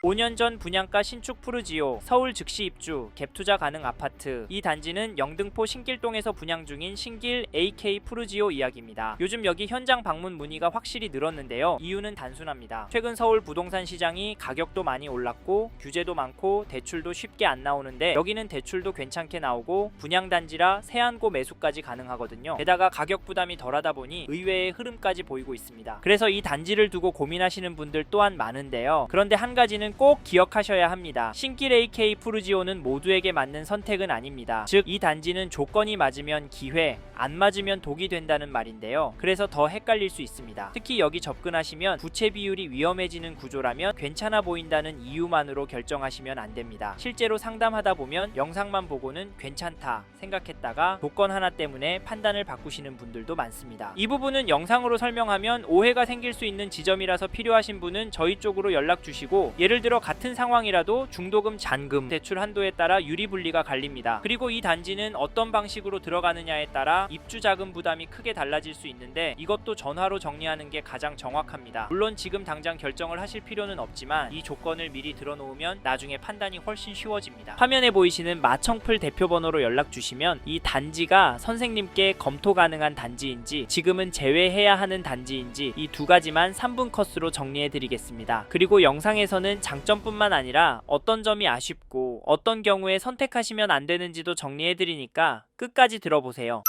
5년 전 분양가 신축 푸르지오, 서울 즉시 입주, 갭투자 가능 아파트. 이 단지는 영등포 신길동에서 분양 중인 신길 AK 푸르지오 이야기입니다. 요즘 여기 현장 방문 문의가 확실히 늘었는데요. 이유는 단순합니다. 최근 서울 부동산 시장이 가격도 많이 올랐고 규제도 많고 대출도 쉽게 안 나오는데 여기는 대출도 괜찮게 나오고 분양 단지라 세안고 매수까지 가능하거든요. 게다가 가격 부담이 덜하다 보니 의외의 흐름까지 보이고 있습니다. 그래서 이 단지를 두고 고민하시는 분들 또한 많은데요. 그런데 한 가지는 꼭 기억하셔야 합니다. 신길 AK 푸르지오는 모두에게 맞는 선택은 아닙니다. 즉 이 단지는 조건이 맞으면 기회, 안 맞으면 독이 된다는 말인데요. 그래서 더 헷갈릴 수 있습니다. 특히 여기 접근하시면 부채 비율이 위험해지는 구조라면 괜찮아 보인다는 이유만으로 결정하시면 안 됩니다. 실제로 상담하다 보면 영상만 보고는 괜찮다 생각했다가 조건 하나 때문에 판단을 바꾸시는 분들도 많습니다. 이 부분은 영상으로 설명하면 오해가 생길 수 있는 지점이라서 필요하신 분은 저희 쪽으로 연락 주시고, 예를 들어 같은 상황이라도 중도금, 잔금, 대출 한도에 따라 유리분리가 갈립니다. 그리고 이 단지는 어떤 방식으로 들어가느냐에 따라 입주 자금 부담이 크게 달라질 수 있는데 이것도 전화로 정리하는 게 가장 정확합니다. 물론 지금 당장 결정을 하실 필요는 없지만 이 조건을 미리 들어놓으면 나중에 판단이 훨씬 쉬워집니다. 화면에 보이시는 마청풀 대표번호로 연락 주시면 이 단지가 선생님께 검토 가능한 단지인지 지금은 제외해야 하는 단지인지 이 두 가지만 3분 컷으로 정리해 드리겠습니다. 그리고 영상에서는 장점뿐만 아니라 어떤 점이 아쉽고 어떤 경우에 선택하시면 안 되는지도 정리해 드리니까 끝까지 들어보세요.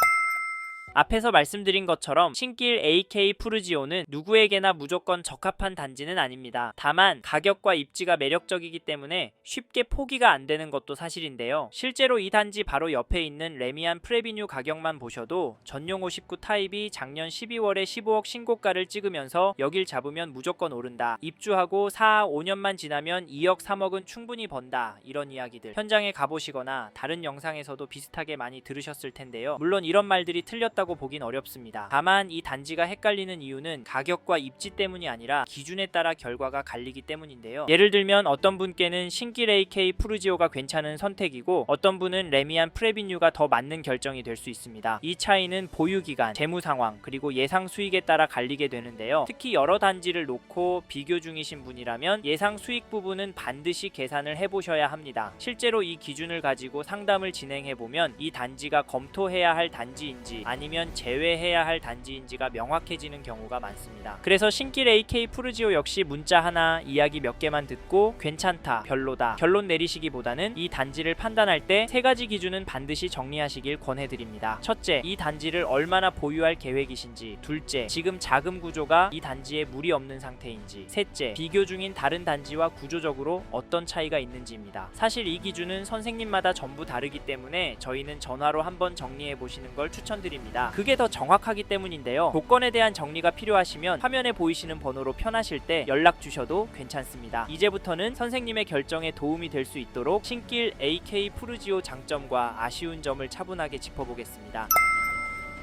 앞에서 말씀드린 것처럼 신길 AK 푸르지오는 누구에게나 무조건 적합한 단지는 아닙니다. 다만 가격과 입지가 매력적이기 때문에 쉽게 포기가 안 되는 것도 사실인데요. 실제로 이 단지 바로 옆에 있는 레미안 프레비뉴 가격만 보셔도 전용 59 타입이 작년 12월에 15억 신고가를 찍으면서 여길 잡으면 무조건 오른다, 입주하고 4, 5년만 지나면 2억 3억은 충분히 번다, 이런 이야기들 현장에 가보시거나 다른 영상에서도 비슷하게 많이 들으셨을 텐데요. 물론 이런 말들이 틀렸다고 보긴 어렵습니다. 다만 이 단지가 헷갈리는 이유는 가격과 입지 때문이 아니라 기준에 따라 결과가 갈리기 때문인데요. 예를 들면 어떤 분께는 신길 AK 푸르지오가 괜찮은 선택이고 어떤 분은 레미안 프레비뉴가 더 맞는 결정이 될 수 있습니다. 이 차이는 보유기간, 재무상황, 그리고 예상 수익에 따라 갈리게 되는데요. 특히 여러 단지를 놓고 비교 중이신 분이라면 예상 수익 부분은 반드시 계산을 해보셔야 합니다. 실제로 이 기준을 가지고 상담을 진행해보면 이 단지가 검토해야 할 단지인지 아니면 제외해야 할 단지인지가 명확해지는 경우가 많습니다. 그래서 신길 AK 푸르지오 역시 문자 하나, 이야기 몇 개만 듣고 괜찮다, 별로다 결론 내리시기보다는 이 단지를 판단할 때 세 가지 기준은 반드시 정리하시길 권해드립니다. 첫째, 이 단지를 얼마나 보유할 계획이신지. 둘째, 지금 자금 구조가 이 단지에 무리 없는 상태인지. 셋째, 비교 중인 다른 단지와 구조적으로 어떤 차이가 있는지입니다. 사실 이 기준은 선생님마다 전부 다르기 때문에 저희는 전화로 한번 정리해 보시는 걸 추천드립니다. 그게 더 정확하기 때문인데요. 조건에 대한 정리가 필요하시면 화면에 보이시는 번호로 편하실 때 연락 주셔도 괜찮습니다. 이제부터는 선생님의 결정에 도움이 될 수 있도록 신길 AK 푸르지오 장점과 아쉬운 점을 차분하게 짚어보겠습니다.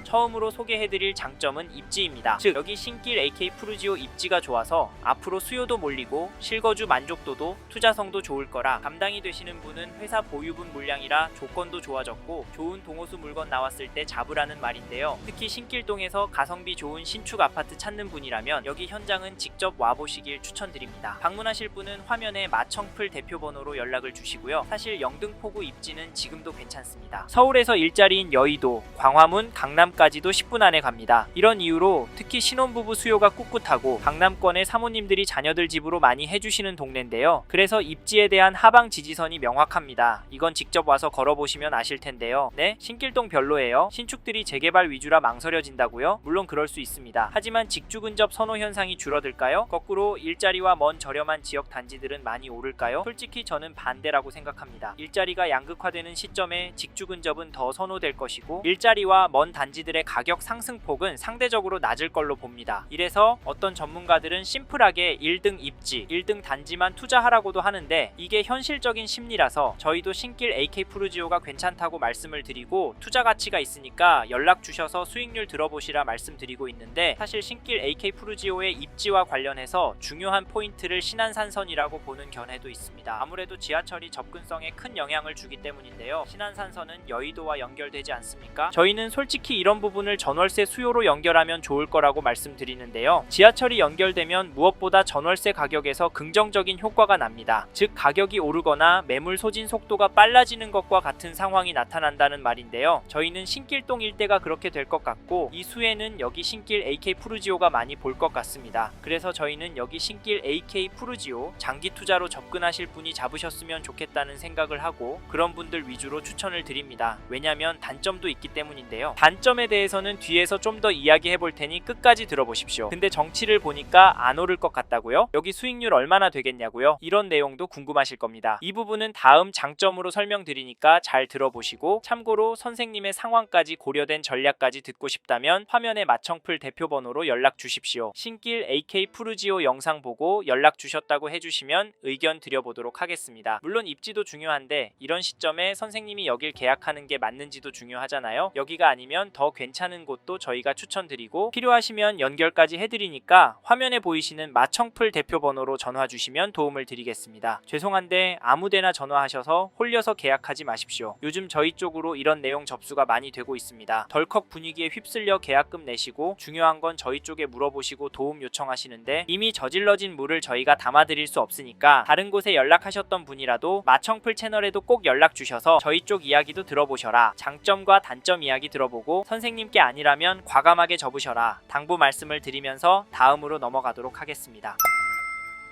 처음으로 소개해드릴 장점은 입지입니다. 즉 여기 신길 AK 푸르지오 입지가 좋아서 앞으로 수요도 몰리고 실거주 만족도도 투자성도 좋을 거라 감당이 되시는 분은 회사 보유분 물량이라 조건도 좋아졌고 좋은 동호수 물건 나왔을 때 잡으라는 말인데요. 특히 신길동에서 가성비 좋은 신축 아파트 찾는 분이라면 여기 현장은 직접 와보시길 추천드립니다. 방문하실 분은 화면에 마청풀 대표번호로 연락을 주시고요. 사실 영등포구 입지는 지금도 괜찮습니다. 서울에서 일자리인 여의도, 광화문, 강남 까지도 10분 안에 갑니다. 이런 이유로 특히 신혼부부 수요가 꿋꿋하고 강남권의 사모님들이 자녀들 집으로 많이 해주시는 동네인데요. 그래서 입지에 대한 하방 지지선이 명확합니다. 이건 직접 와서 걸어보시면 아실 텐데요. 네? 신길동 별로예요? 신축들이 재개발 위주라 망설여진다고요? 물론 그럴 수 있습니다. 하지만 직주 근접 선호 현상이 줄어들까요? 거꾸로 일자리와 먼 저렴한 지역 단지들은 많이 오를까요? 솔직히 저는 반대라고 생각합니다. 일자리가 양극화되는 시점에 직주 근접은 더 선호될 것이고 일자리와 먼 단지들의 가격 상승폭은 상대적으로 낮을 걸로 봅니다. 이래서 어떤 전문가들은 심플하게 1등 입지, 1등 단지만 투자하라고도 하는데 이게 현실적인 심리라서 저희도 신길 AK 푸르지오가 괜찮다고 말씀을 드리고 투자 가치가 있으니까 연락 주셔서 수익률 들어보시라 말씀드리고 있는데, 사실 신길 AK 푸르지오의 입지와 관련해서 중요한 포인트를 신안산선이라고 보는 견해도 있습니다. 아무래도 지하철이 접근성에 큰 영향을 주기 때문인데요. 신안산선은 여의도와 연결되지 않습니까? 저희는 솔직히 이런 이런 부분을 전월세 수요로 연결하면 좋을 거라고 말씀드리는데요. 지하철이 연결되면 무엇보다 전월세 가격에서 긍정적인 효과가 납니다. 즉 가격이 오르거나 매물 소진 속도가 빨라지는 것과 같은 상황이 나타난다는 말인데요. 저희는 신길동 일대가 그렇게 될 것 같고 이 수혜는 여기 신길 AK 푸르지오가 많이 볼 것 같습니다. 그래서 저희는 여기 신길 AK 푸르지오 장기 투자로 접근하실 분이 잡으셨으면 좋겠다는 생각을 하고 그런 분들 위주로 추천을 드립니다. 왜냐면 단점도 있기 때문인데요. 단점에 대해서는 뒤에서 좀 더 이야기해 볼 테니 끝까지 들어보십시오. 근데 정치를 보니까 안 오를 것 같다고요? 여기 수익률 얼마나 되겠냐고요? 이런 내용도 궁금하실 겁니다. 이 부분은 다음 장점으로 설명드리니까 잘 들어보시고 참고로 선생님의 상황까지 고려된 전략까지 듣고 싶다면 화면에 마청풀 대표번호로 연락 주십시오. 신길 AK 푸르지오 영상 보고 연락 주셨다고 해주시면 의견 드려보도록 하겠습니다. 물론 입지도 중요한데 이런 시점에 선생님이 여길 계약하는 게 맞는지도 중요하잖아요. 여기가 아니면 더 괜찮은 곳도 저희가 추천드리고 필요하시면 연결까지 해드리니까 화면에 보이시는 마청풀 대표번호로 전화 주시면 도움을 드리겠습니다. 죄송한데 아무데나 전화하셔서 홀려서 계약하지 마십시오. 요즘 저희 쪽으로 이런 내용 접수가 많이 되고 있습니다. 덜컥 분위기에 휩쓸려 계약금 내시고 중요한 건 저희 쪽에 물어보시고 도움 요청하시는데 이미 저질러진 물을 저희가 담아드릴 수 없으니까 다른 곳에 연락하셨던 분이라도 마청풀 채널에도 꼭 연락 주셔서 저희 쪽 이야기도 들어보셔라. 장점과 단점 이야기 들어보고 선생님께 아니라면 과감하게 접으셔라. 당부 말씀을 드리면서 다음으로 넘어가도록 하겠습니다.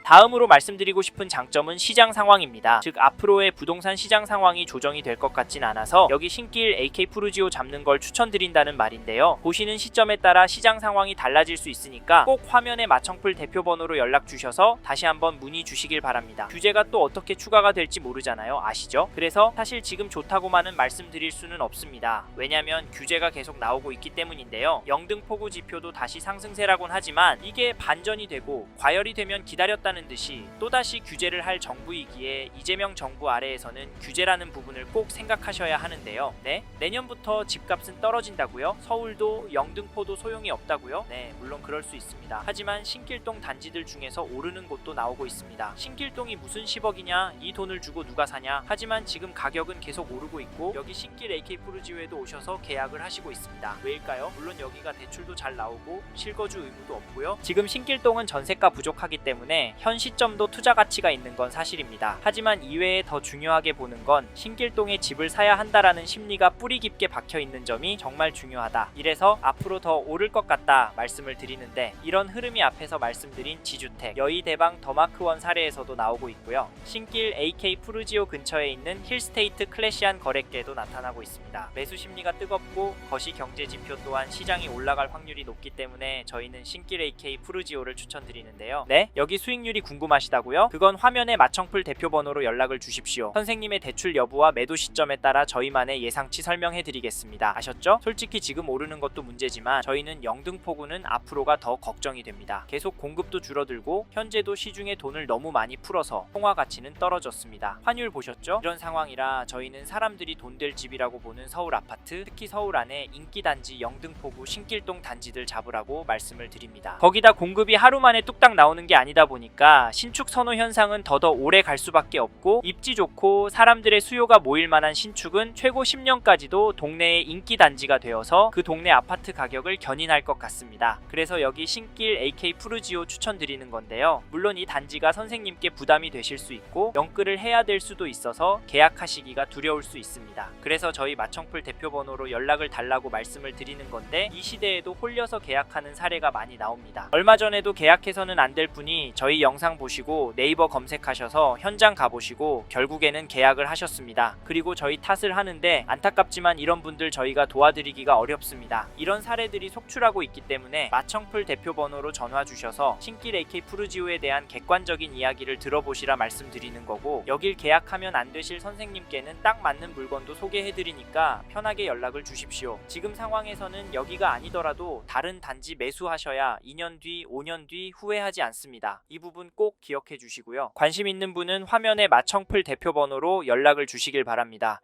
다음으로 말씀드리고 싶은 장점은 시장 상황입니다. 즉 앞으로의 부동산 시장 상황이 조정이 될 것 같진 않아서 여기 신길 AK 푸르지오 잡는 걸 추천드린다는 말인데요. 보시는 시점에 따라 시장 상황이 달라질 수 있으니까 꼭 화면에 마청풀 대표번호로 연락 주셔서 다시 한번 문의 주시길 바랍니다. 규제가 또 어떻게 추가가 될지 모르잖아요. 아시죠? 그래서 사실 지금 좋다고만은 말씀드릴 수는 없습니다. 왜냐면 규제가 계속 나오고 있기 때문인데요. 영등포구 지표도 다시 상승세라곤 하지만 이게 반전이 되고 과열이 되면 기다렸다는 듯이 또다시 규제를 할 정부이기에 이재명 정부 아래에서는 규제라는 부분을 꼭 생각하셔야 하는데요. 네? 내년부터 집값은 떨어진다고요? 서울도 영등포도 소용이 없다고요? 네, 물론 그럴 수 있습니다. 하지만 신길동 단지들 중에서 오르는 곳도 나오고 있습니다. 신길동이 무슨 10억이냐? 이 돈을 주고 누가 사냐? 하지만 지금 가격은 계속 오르고 있고 여기 신길 AK 푸르지오에도 오셔서 계약을 하시고 있습니다. 왜일까요? 물론 여기가 대출도 잘 나오고 실거주 의무도 없고요. 지금 신길동은 전세가 부족하기 때문에 현 시점도 투자 가치가 있는 건 사실입니다. 하지만 이외에 더 중요하게 보는 건 신길동에 집을 사야 한다라는 심리가 뿌리 깊게 박혀 있는 점이 정말 중요하다. 이래서 앞으로 더 오를 것 같다 말씀을 드리는데 이런 흐름이 앞에서 말씀드린 지주택, 여의대방 더마크원 사례에서도 나오고 있고요. 신길 AK 푸르지오 근처에 있는 힐스테이트 클래시한 거래계도 나타나고 있습니다. 매수 심리가 뜨겁고 거시 경제 지표 또한 시장이 올라갈 확률이 높기 때문에 저희는 신길 AK 푸르지오를 추천드리는데요. 네? 여기 수익률이 궁금하시다고요? 그건 화면에 마청풀 대표번호로 연락을 주십시오. 선생님의 대출 여부와 매도 시점에 따라 저희만의 예상치 설명해 드리겠습니다. 아셨죠? 솔직히 지금 오르는 것도 문제지만 저희는 영등포구는 앞으로가 더 걱정이 됩니다. 계속 공급도 줄어들고 현재도 시중에 돈을 너무 많이 풀어서 통화 가치는 떨어졌습니다. 환율 보셨죠? 이런 상황이라 저희는 사람들이 돈 될 집이라고 보는 서울 아파트, 특히 서울 안에 인기 단지 영등포구 신길동 단지들 잡으라고 말씀을 드립니다. 거기다 공급이 하루 만에 뚝딱 나오는 게 아니다 보니까 신축 선호 현상은 더더 오래 갈 수밖에 없고 입지 좋고 사람들의 수요가 모일 만한 신축은 최고 10년까지도 동네의 인기 단지가 되어서 그 동네 아파트 가격을 견인할 것 같습니다. 그래서 여기 신길 AK 푸르지오 추천드리는 건데요. 물론 이 단지가 선생님께 부담이 되실 수 있고 연끌을 해야 될 수도 있어서 계약하시기가 두려울 수 있습니다. 그래서 저희 마청풀 대표번호로 연락을 달라고 말씀을 드리는 건데 이 시대에도 홀려서 계약하는 사례가 많이 나옵니다. 얼마 전에도 계약해서는 안 될 분이 저희 영상 보시고 네이버 검색하셔서 현장 가보시고 결국에는 계약을 하셨습니다. 그리고 저희 탓을 하는데 안타깝지만 이런 분들 저희가 도와드리기가 어렵습니다. 이런 사례들이 속출하고 있기 때문에 마청풀 대표번호로 전화 주셔서 신길 AK 푸르지오에 대한 객관적인 이야기를 들어보시라 말씀드리는 거고 여길 계약하면 안 되실 선생님께는 딱 맞는 물건도 소개해드리니까 편하게 연락을 주십시오. 지금 상황에서는 여기가 아니더라도 다른 단지 매수하셔야 2년 뒤, 5년 뒤 후회하지 않습니다. 이 부분 꼭 기억해 주시고요. 관심 있는 분은 화면에 마청풀 대표번호로 연락을 주시길 바랍니다.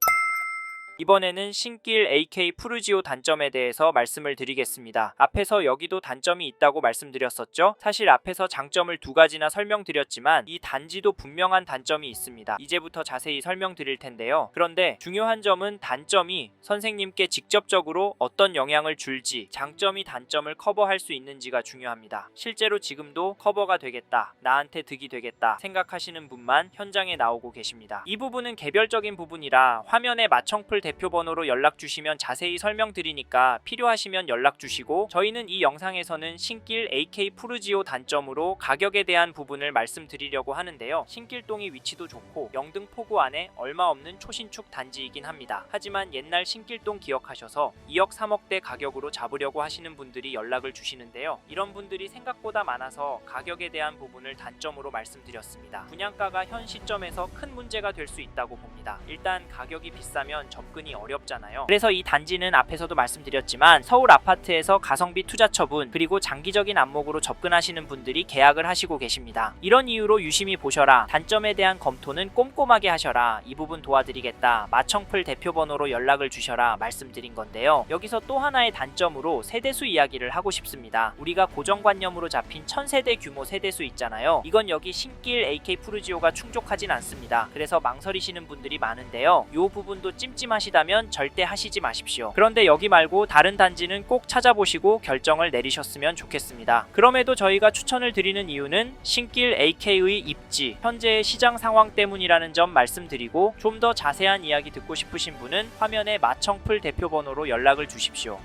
이번에는 신길 AK 푸르지오 단점에 대해서 말씀을 드리겠습니다. 앞에서 여기도 단점이 있다고 말씀드렸었죠? 사실 앞에서 장점을 두 가지나 설명드렸지만 이 단지도 분명한 단점이 있습니다. 이제부터 자세히 설명드릴 텐데요. 그런데 중요한 점은 단점이 선생님께 직접적으로 어떤 영향을 줄지, 장점이 단점을 커버할 수 있는지가 중요합니다. 실제로 지금도 커버가 되겠다, 나한테 득이 되겠다 생각하시는 분만 현장에 나오고 계십니다. 이 부분은 개별적인 부분이라 화면에 마청풀 대표 번호로 연락 주시면 자세히 설명드리니까 필요하시면 연락 주시고, 저희는 이 영상에서는 신길 AK 푸르지오 단점으로 가격에 대한 부분을 말씀드리려고 하는데요. 신길동이 위치도 좋고 영등포구 안에 얼마 없는 초신축 단지이긴 합니다. 하지만 옛날 신길동 기억하셔서 2억 3억대 가격으로 잡으려고 하시는 분들이 연락을 주시는데요. 이런 분들이 생각보다 많아서 가격에 대한 부분을 단점으로 말씀드렸습니다. 분양가가 현 시점에서 큰 문제가 될 수 있다고 봅니다. 일단 가격이 비싸면 접근이 어렵잖아요. 그래서 이 단지는 앞에서도 말씀드렸지만 서울 아파트에서 가성비 투자 처분 그리고 장기적인 안목으로 접근하시는 분들이 계약을 하시고 계십니다. 이런 이유로 유심히 보셔라, 단점에 대한 검토는 꼼꼼하게 하셔라, 이 부분 도와드리겠다, 마청풀 대표 번호로 연락을 주셔라 말씀드린 건데요. 여기서 또 하나의 단점으로 세대수 이야기를 하고 싶습니다. 우리가 고정관념으로 잡힌 1000세대 규모 세대수 있잖아요. 이건 여기 신길 AK 푸르지오가 충족하진 않습니다. 그래서 망설이시는 분들이 많은데요. 이 부분도 찜찜하시다면 절대 하시지 마십시오. 그런데 여기 말고 다른 단지는 꼭 찾아보시고 결정을 내리셨으면 좋겠습니다. 그럼에도 저희가 추천을 드리는 이유는 신길 AK의 입지, 현재의 시장 상황 때문이라는 점 말씀드리고, 좀 더 자세한 이야기 듣고 싶으신 분은 화면에 마청풀 대표 번호로 연락을 주십시오.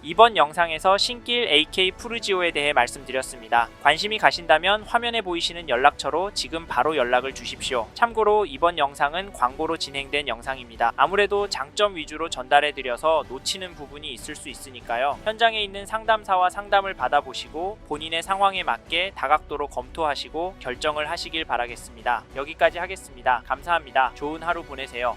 이번 영상에서 신길 AK 푸르지오에 대해 말씀드렸습니다. 관심이 가신다면 화면에 보이시는 연락처로 지금 바로 연락을 주십시오. 참고로 이번 영상은 광고로 진행된 영상입니다. 아무래도 장점 위주로 전달해드려서 놓치는 부분이 있을 수 있으니까요. 현장에 있는 상담사와 상담을 받아보시고 본인의 상황에 맞게 다각도로 검토하시고 결정을 하시길 바라겠습니다. 여기까지 하겠습니다. 감사합니다. 좋은 하루 보내세요.